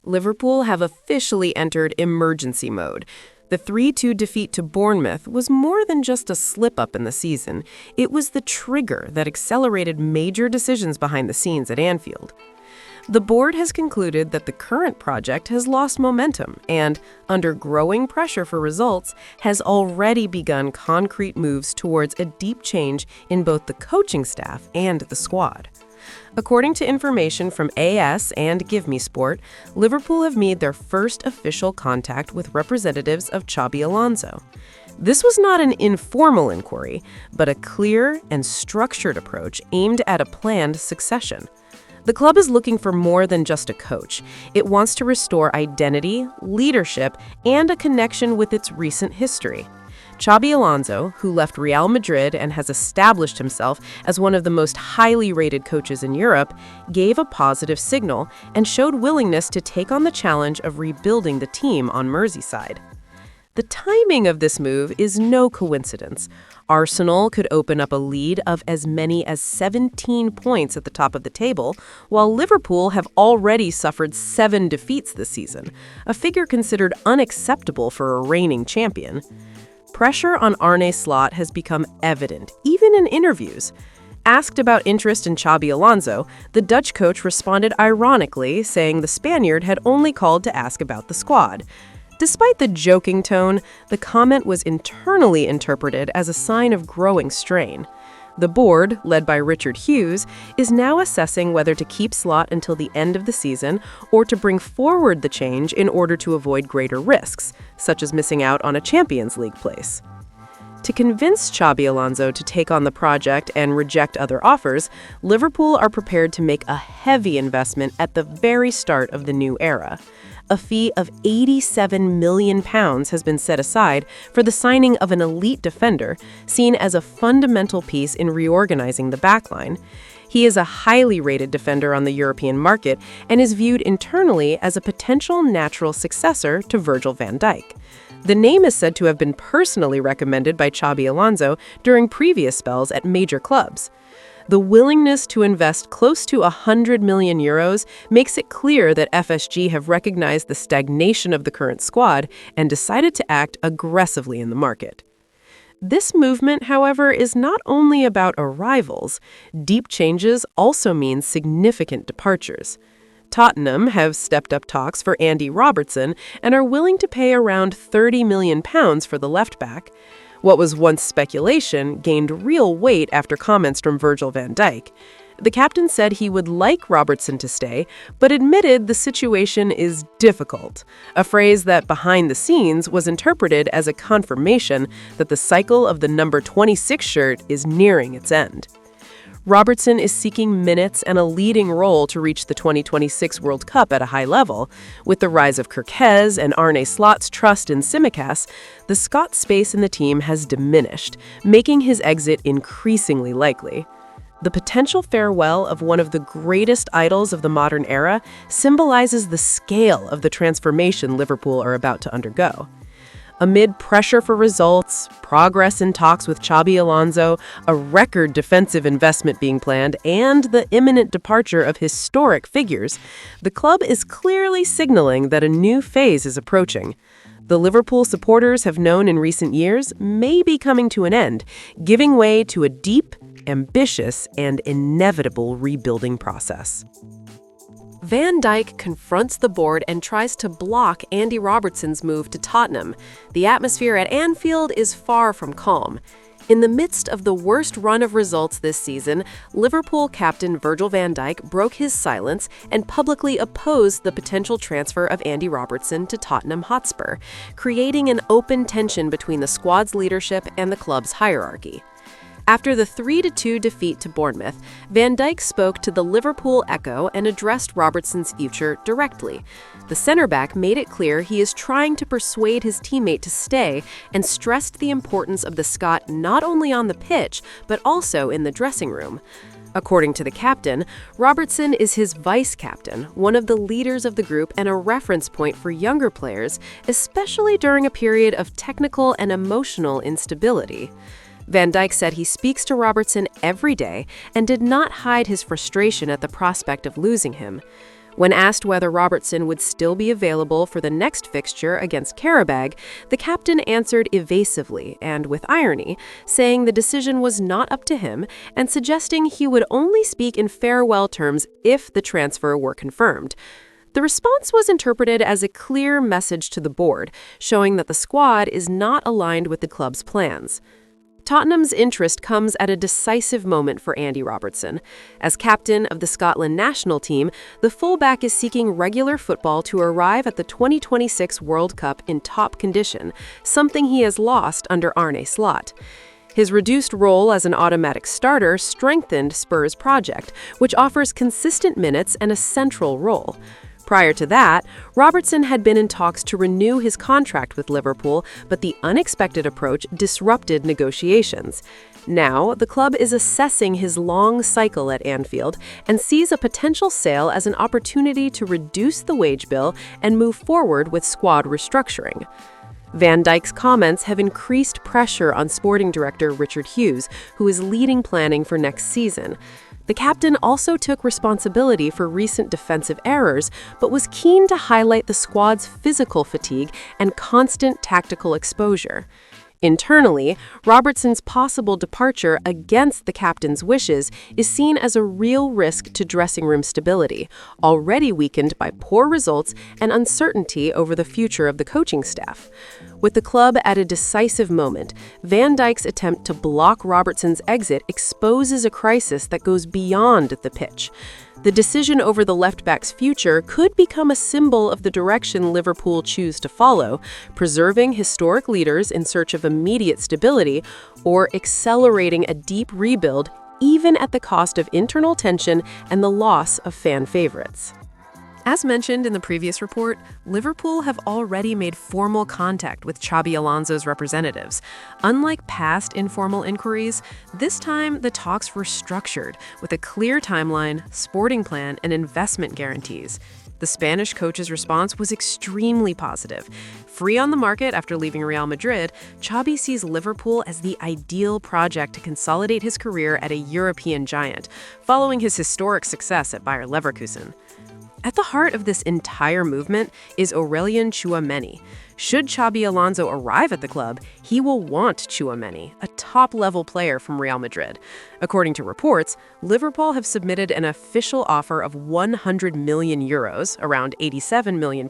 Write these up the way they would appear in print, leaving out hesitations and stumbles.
Liverpool have officially entered emergency mode. The 3-2 defeat to Bournemouth was more than just a slip-up in the season. It was the trigger that accelerated major decisions behind the scenes at Anfield. The board has concluded that the current project has lost momentum and, under growing pressure for results, has already begun concrete moves towards a deep change in both the coaching staff and the squad. According to information from AS and Give Me Sport, Liverpool have made their first official contact with representatives of Xabi Alonso. This was not an informal inquiry, but a clear and structured approach aimed at a planned succession. The club is looking for more than just a coach. It wants to restore identity, leadership, and a connection with its recent history. Xabi Alonso, who left Real Madrid and has established himself as one of the most highly rated coaches in Europe, gave a positive signal and showed willingness to take on the challenge of rebuilding the team on Merseyside. The timing of this move is no coincidence. Arsenal could open up a lead of as many as 17 points at the top of the table, while Liverpool have already suffered 7 defeats this season, a figure considered unacceptable for a reigning champion. Pressure on Arne Slot has become evident, even in interviews. Asked about interest in Xabi Alonso, the Dutch coach responded ironically, saying the Spaniard had only called to ask about the squad. Despite the joking tone, the comment was internally interpreted as a sign of growing strain. The board, led by Richard Hughes, is now assessing whether to keep Slot until the end of the season or to bring forward the change in order to avoid greater risks, such as missing out on a Champions League place. To convince Xabi Alonso to take on the project and reject other offers, Liverpool are prepared to make a heavy investment at the very start of the new era. A fee of £87 million has been set aside for the signing of an elite defender, seen as a fundamental piece in reorganizing the backline. He is a highly rated defender on the European market and is viewed internally as a potential natural successor to Virgil van Dijk. The name is said to have been personally recommended by Xabi Alonso during previous spells at major clubs. The willingness to invest close to €100 million makes it clear that FSG have recognized the stagnation of the current squad and decided to act aggressively in the market. This movement, however, is not only about arrivals. Deep changes also mean significant departures. Tottenham have stepped up talks for Andy Robertson and are willing to pay around £30 million for the left-back. What was once speculation gained real weight after comments from Virgil van Dijk. The captain said he would like Robertson to stay, but admitted the situation is difficult, a phrase that behind the scenes was interpreted as a confirmation that the cycle of the number 26 shirt is nearing its end. Robertson is seeking minutes and a leading role to reach the 2026 World Cup at a high level. With the rise of Kirkhez and Arne Slot's trust in Tsimikas, the Scots' space in the team has diminished, making his exit increasingly likely. The potential farewell of one of the greatest idols of the modern era symbolizes the scale of the transformation Liverpool are about to undergo. Amid pressure for results, progress in talks with Xabi Alonso, a record defensive investment being planned, and the imminent departure of historic figures, the club is clearly signaling that a new phase is approaching. The Liverpool supporters have known in recent years may be coming to an end, giving way to a deep, ambitious, and inevitable rebuilding process. Van Dijk confronts the board and tries to block Andy Robertson's move to Tottenham. The atmosphere at Anfield is far from calm. In the midst of the worst run of results this season, Liverpool captain Virgil van Dijk broke his silence and publicly opposed the potential transfer of Andy Robertson to Tottenham Hotspur, creating an open tension between the squad's leadership and the club's hierarchy. After the 3-2 defeat to Bournemouth, Van Dijk spoke to the Liverpool Echo and addressed Robertson's future directly. The centre-back made it clear he is trying to persuade his teammate to stay and stressed the importance of the Scot not only on the pitch, but also in the dressing room. According to the captain, Robertson is his vice-captain, one of the leaders of the group and a reference point for younger players, especially during a period of technical and emotional instability. Van Dijk said he speaks to Robertson every day and did not hide his frustration at the prospect of losing him. When asked whether Robertson would still be available for the next fixture against Qarabag, the captain answered evasively and with irony, saying the decision was not up to him and suggesting he would only speak in farewell terms if the transfer were confirmed. The response was interpreted as a clear message to the board, showing that the squad is not aligned with the club's plans. Tottenham's interest comes at a decisive moment for Andy Robertson. As captain of the Scotland national team, the fullback is seeking regular football to arrive at the 2026 World Cup in top condition, something he has lost under Arne Slot. His reduced role as an automatic starter strengthened Spurs' project, which offers consistent minutes and a central role. Prior to that, Robertson had been in talks to renew his contract with Liverpool, but the unexpected approach disrupted negotiations. Now, the club is assessing his long cycle at Anfield and sees a potential sale as an opportunity to reduce the wage bill and move forward with squad restructuring. Van Dijk's comments have increased pressure on sporting director Richard Hughes, who is leading planning for next season. The captain also took responsibility for recent defensive errors, but was keen to highlight the squad's physical fatigue and constant tactical exposure. Internally, Robertson's possible departure against the captain's wishes is seen as a real risk to dressing room stability, already weakened by poor results and uncertainty over the future of the coaching staff. With the club at a decisive moment, Van Dijk's attempt to block Robertson's exit exposes a crisis that goes beyond the pitch. The decision over the left-back's future could become a symbol of the direction Liverpool choose to follow, preserving historic leaders in search of immediate stability or accelerating a deep rebuild, even at the cost of internal tension and the loss of fan favorites. As mentioned in the previous report, Liverpool have already made formal contact with Xabi Alonso's representatives. Unlike past informal inquiries, this time the talks were structured with a clear timeline, sporting plan, and investment guarantees. The Spanish coach's response was extremely positive. Free on the market after leaving Real Madrid, Xabi sees Liverpool as the ideal project to consolidate his career at a European giant, following his historic success at Bayer Leverkusen. At the heart of this entire movement is Aurélien Tchouaméni. Should Xabi Alonso arrive at the club, he will want Tchouaméni, a top-level player from Real Madrid. According to reports, Liverpool have submitted an official offer of €100 million, around £87 million,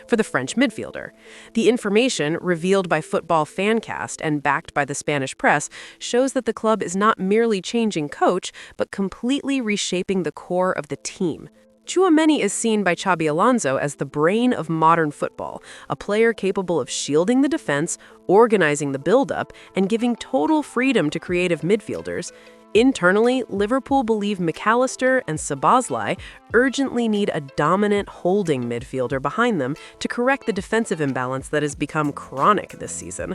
for the French midfielder. The information, revealed by Football Fancast and backed by the Spanish press, shows that the club is not merely changing coach, but completely reshaping the core of the team. Tchouaméni is seen by Xabi Alonso as the brain of modern football, a player capable of shielding the defense, organizing the build-up, and giving total freedom to creative midfielders. Internally, Liverpool believe McAllister and Szoboszlai urgently need a dominant holding midfielder behind them to correct the defensive imbalance that has become chronic this season.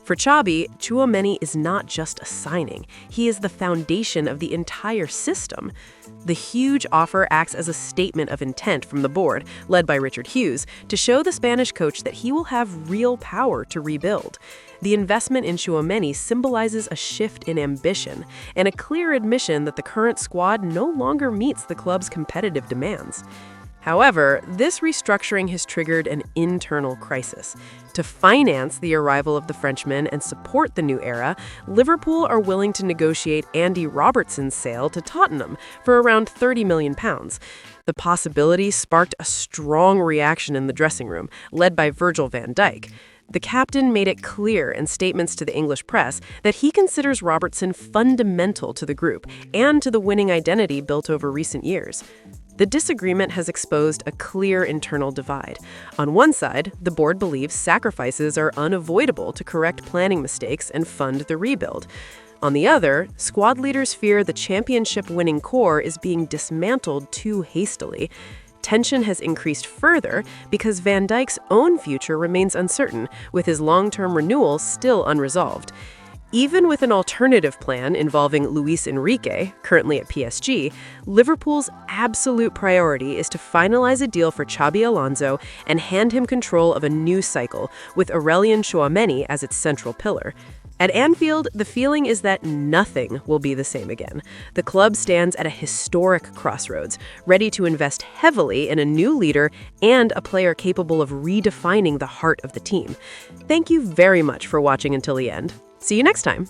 For Xabi, Tchouaméni is not just a signing. He is the foundation of the entire system. The huge offer acts as a statement of intent from the board, led by Richard Hughes, to show the Spanish coach that he will have real power to rebuild. The investment in Tchouaméni symbolizes a shift in ambition and a clear admission that the current squad no longer meets the club's competitive demands. However, this restructuring has triggered an internal crisis. To finance the arrival of the Frenchman and support the new era, Liverpool are willing to negotiate Andy Robertson's sale to Tottenham for around £30 million. The possibility sparked a strong reaction in the dressing room, led by Virgil van Dijk. The captain made it clear in statements to the English press that he considers Robertson fundamental to the group and to the winning identity built over recent years. The disagreement has exposed a clear internal divide. On one side, the board believes sacrifices are unavoidable to correct planning mistakes and fund the rebuild. On the other, squad leaders fear the championship-winning core is being dismantled too hastily. Tension has increased further because Van Dijk's own future remains uncertain, with his long-term renewal still unresolved. Even with an alternative plan involving Luis Enrique, currently at PSG, Liverpool's absolute priority is to finalize a deal for Xabi Alonso and hand him control of a new cycle, with Aurélien Tchouaméni as its central pillar. At Anfield, the feeling is that nothing will be the same again. The club stands at a historic crossroads, ready to invest heavily in a new leader and a player capable of redefining the heart of the team. Thank you very much for watching until the end. See you next time.